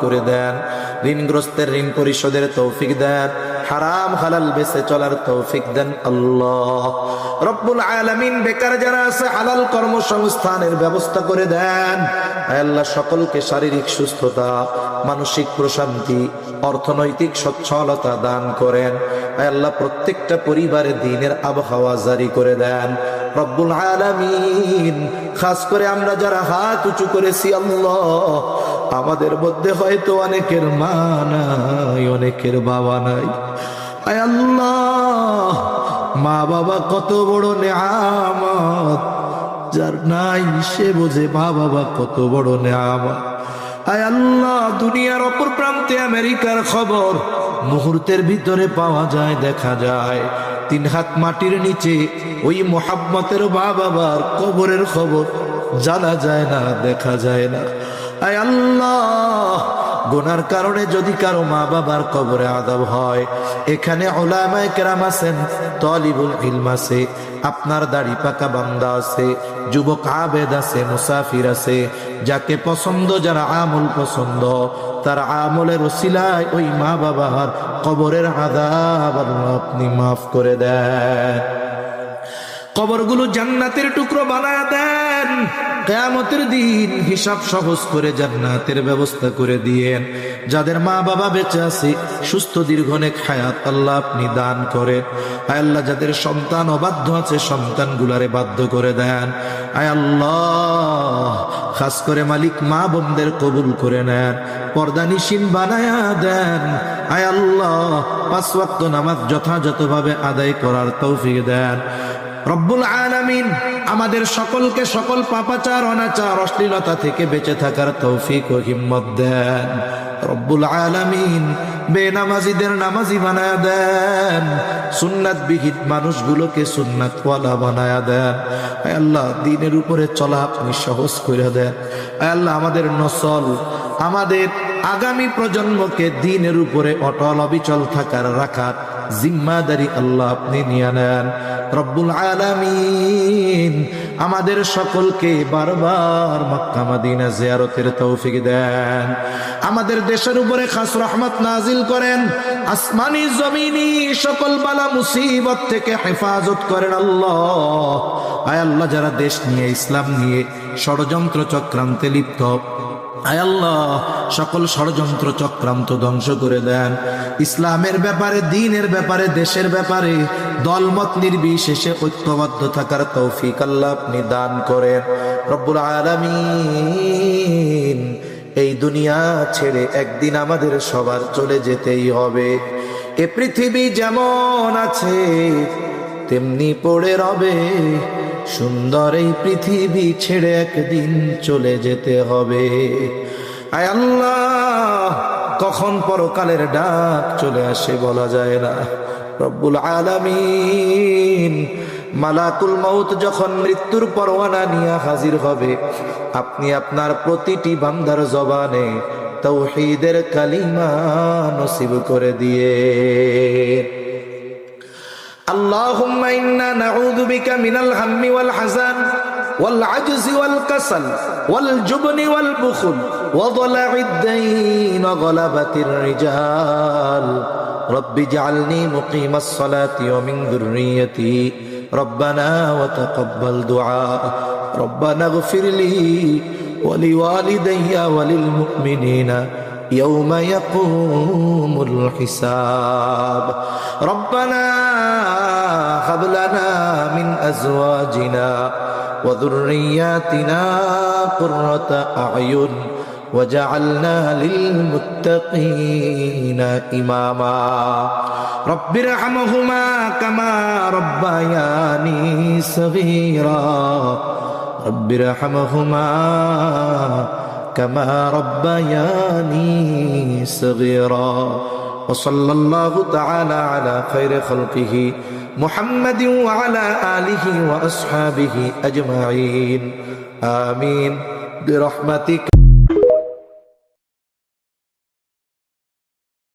করে দেন, ঋণগ্রস্তের ঋণ পরিশোধের তৌফিক দেন, হারাম হালাল বেঁচে চলার তৌফিক দেন আল্লাহ রব্বুল আলামিন। বেকার যারা আছে হালাল কর্মসংস্থানের ব্যবস্থা করে দেন আল্লাহ। সকলকে শারীরিক সুস্থতা, মানসিক প্রশান্তি, অর্থনৈতিক সচ্ছলতা দান করেন আল্লাহ। প্রত্যেকটা পরিবারে দ্বীনের আবহাওয়া জারি করে দেন রব্বুল আলামিন। খাস করে আমরা যারা হাত উঁচু করেছি আল্লাহ, আমাদের মধ্যে হয়তো অনেকের মা নাই, অনেকের বাবা নাই। আয় আল্লাহ, মা বাবা কত বড় নেয়ামত, যার নাই সে বোঝে মা বাবা কত বড় নেয়ামত। আয় আল্লাহ, দুনিয়ার অপর প্রান্তে আমেরিকার খবর মুহূর্তের ভিতরে পাওয়া যায়, দেখা যায়। 3 হাত মাটির নিচে ওই মোহাম্মতের মা বাবার কবরের খবর জানা যায় না, দেখা যায় না। আয় আল্লাহ, গুনার কারণে যদি কারো মা বাবার কবরে আযাব হয়, এখানে উলামায়ে কেরাম আছেন, তালিবুল ইলম আছে, আপনার দাড়ি পাকা বান্দা আছে, যুবক আবেদ আছে, মুসাফির আছে, যাকে পছন্দ, যারা আমল পছন্দ, তার আমলের ওসিলায় ওই মা বাবার কবরের আযাব আপনি মাফ করে দেন। কবরগুলো জান্নাতের টুকরো বানায় দেন। কিয়ামতের দিন হিসাব সহজ করে জান্নাতের ব্যবস্থা করে দিয়েন। যাদের মা বাবা বেঁচে আছে, সুস্থ দীর্ঘনেক হায়াত আল্লাহ আপনি দান করেন। আয় আল্লাহ, যাদের সন্তান অবাধ্য আছে, সন্তানগুলারে বাধ্য করে দেন। আয় আল্লাহ, খাস করে মালিক মা বোনদের কবুল করে নেন, পর্দানিশীন বানায়া দেন। আয় আল্লাহ, 5 ওয়াক্ত নামাজ যথাযথভাবে আদায় করার তৌফিক দেন রব্বুল আলামিন। আমাদের সকলকে সকল পাপাচার, অনাচার, অশ্লীলতা থেকে বেঁচে থাকার তৌফিক ও হিম্মত দেন রব্বুল আলামিন। বেনামাজিদের নামাজি বানায়া দেন, সুন্নাত বিহীন মানুষগুলোকে সুন্নাতওয়ালা বানায়া দেন। আয় আল্লাহ, দ্বীনের উপরে চলা আপনি সহজ করে দেন। আয় আল্লাহ, আমাদের নসল, আমাদের আগামী প্রজন্মকে দ্বীনের উপরে অটল অবিচল থাকার, রাখার জিম্মাদারি আল্লাহ আপনি নিয়ে নেন রব্বুল আলামিন। আমাদের সকলকে বারবার মক্কা মদিনা জিয়ারতের তৌফিক দেন। আমাদের দেশের উপরে খাস রহমত নাজিল করেন, আসমানি জমিনি সকল বালা মুসিবত থেকে হেফাজত করেন আল্লাহ। আয় আল্লাহ, যারা দেশ নিয়ে, ইসলাম নিয়ে ষড়যন্ত্র চক্রান্তে লিপ্ত, আয় আল্লাহ, সকল ষড়যন্ত্র চক্রান্ত ধ্বংস করে দেন। ইসলামের ব্যাপারে, দ্বীনের ব্যাপারে, দেশের ব্যাপারে দলমত নির্বিশেষে ঐক্যবদ্ধ থাকার তৌফিক আল্লাহ আপনি দান করেন রব্বুল আলামিন। এই দুনিয়া ছেড়ে একদিন আমাদের সবার চলে যেতেই হবে। এ পৃথিবী যেমন আছে তেমনি পড়ে রবে, সুন্দর এই পৃথিবী ছেড়ে একদিন চলে যেতে হবে। আয় আল্লাহ, কখন পরকালের ডাক চলে আসে বলা যায় না রব্বুল আলামিন। মালাকুল মউত যখন মৃত্যুর পরোয়ানা নিয়ে হাজির হবে, আপনি আপনার প্রতিটি বান্দার জবানে তাওহীদের কালিমা নসিব করে দিয়ে। আল্লাহুম্মা ইন্না নাউযু বিকা মিনাল হাম্মি ওয়াল হাযান ওয়াল আজজি ওয়াল কাসাল ওয়াল জুবনি ওয়াল বুখল ওয়া দালা'id দাইন ওয়া গলাবাতির রিজাল। رب اجعلني مقيم الصلاة ومن ذريتي ربنا وتقبل دعاء ربنا اغفر لي ولوالدي وللمؤمنين يوم يقوم الحساب ربنا هب لنا من أزواجنا وذرياتنا قرة أعين وجعلنا للمتقين إماما رب ارحمهما كما ربياني صغيرا رب ارحمهما كما ربياني صغيرا وصلى الله تعالى على خير خلقه محمد وعلى آله وأصحابه أجمعين آمين برحمتك